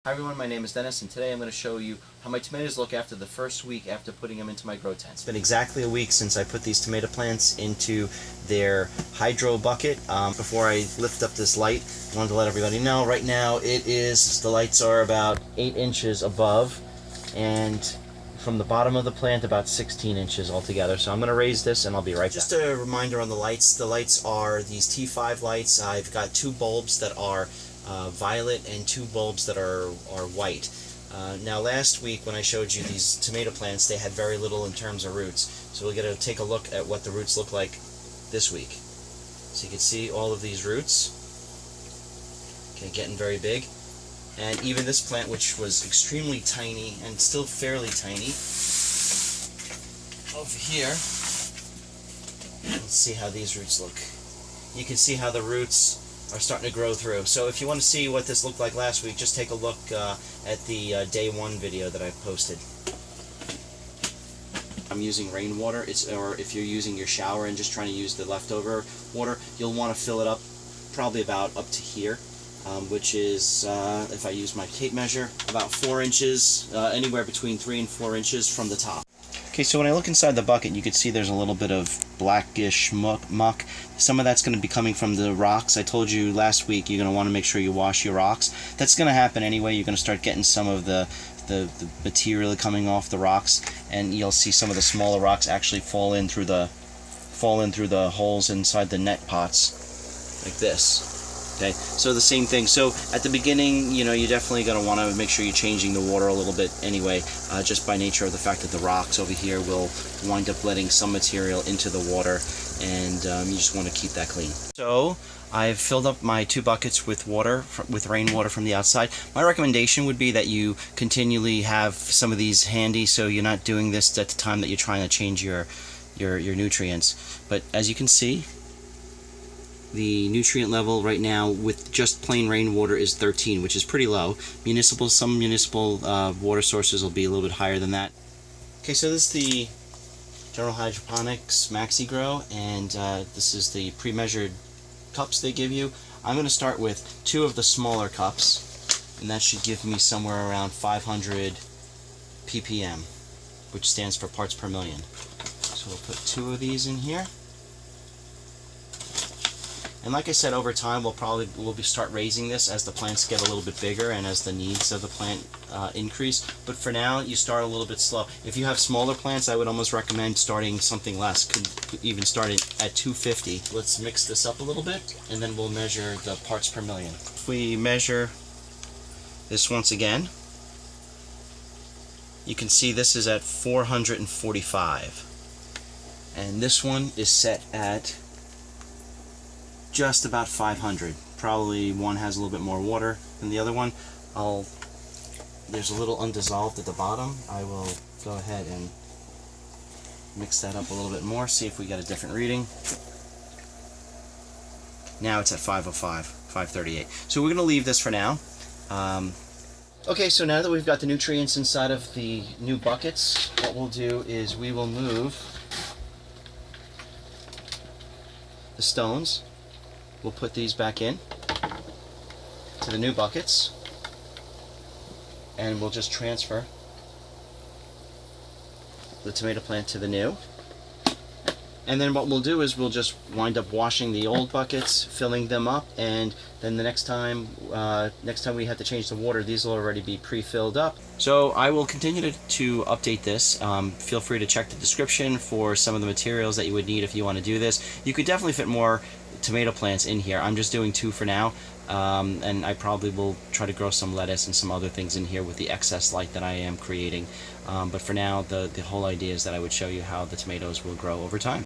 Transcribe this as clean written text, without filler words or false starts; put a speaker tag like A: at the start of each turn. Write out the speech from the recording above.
A: Hi everyone, my name is Dennis, and today I'm going to show you how my tomatoes look after the first week after putting them into my grow tent. It's been exactly a week since I put these tomato plants into their hydro bucket. Before I lift up this light, I wanted to let everybody know right now the lights are about 8 inches above, and from the bottom of the plant about 16 inches altogether. So I'm going to raise this and I'll be right back. Just a reminder on the lights. The lights are these T5 lights. I've got 2 bulbs that are violet and 2 bulbs that are white. Now last week when I showed you these tomato plants, they had very little in terms of roots. So we're going to take a look at what the roots look like this week. So you can see all of these roots, okay, getting very big. And even this plant, which was extremely tiny and still fairly tiny, over here, let's see how these roots look. You can see how the roots are starting to grow through. So if you want to see what this looked like last week, just take a look at the day 1 video that I posted. I'm using rainwater, or if you're using your shower and just trying to use the leftover water, you'll want to fill it up probably about up to here, which is, if I use my tape measure, about 4 inches, anywhere between 3 and 4 inches from the top. Okay, so when I look inside the bucket, you can see there's a little bit of blackish muck. Some of that's going to be coming from the rocks. I told you last week you're going to want to make sure you wash your rocks. That's going to happen anyway. You're going to start getting some of the material coming off the rocks, and you'll see some of the smaller rocks actually fall in through the holes inside the net pots, like this. Okay, so the same thing. So at the beginning, you know, you're definitely going to want to make sure you're changing the water a little bit anyway, just by nature of the fact that the rocks over here will wind up letting some material into the water, and you just want to keep that clean. So I've filled up my 2 buckets with water, with rainwater from the outside. My recommendation would be that you continually have some of these handy, so you're not doing this at the time that you're trying to change your nutrients. But as you can see, the nutrient level right now with just plain rainwater is 13, which is pretty low. Some municipal water sources will be a little bit higher than that. Okay, so this is the General Hydroponics Maxi Grow, and this is the pre-measured cups they give you. I'm going to start with 2 of the smaller cups, and that should give me somewhere around 500 ppm, which stands for parts per million. So we'll put 2 of these in here. And like I said, over time we'll start raising this as the plants get a little bit bigger and as the needs of the plant increase. But for now, you start a little bit slow. If you have smaller plants, I would almost recommend starting something less. Could even start at 250. Let's mix this up a little bit, and then we'll measure the parts per million. If we measure this once again, you can see this is at 445, and this one is set at just about 500. Probably one has a little bit more water than the other one. There's a little undissolved at the bottom. I will go ahead and mix that up a little bit more, see if we get a different reading. Now it's at 505, 538. So we're going to leave this for now. Okay, so now that we've got the nutrients inside of the new buckets, what we'll do is we will move the stones. We'll put these back in to the new buckets, and we'll just transfer the tomato plant to the new. And then what we'll do is we'll just wind up washing the old buckets, filling them up, and then the next time we have to change the water, these will already be pre-filled up. So I will continue to update this. Feel free to check the description for some of the materials that you would need if you want to do this. You could definitely fit more tomato plants in here. I'm just doing 2 for now, and I probably will try to grow some lettuce and some other things in here with the excess light that I am creating. But for now, the whole idea is that I would show you how the tomatoes will grow over time.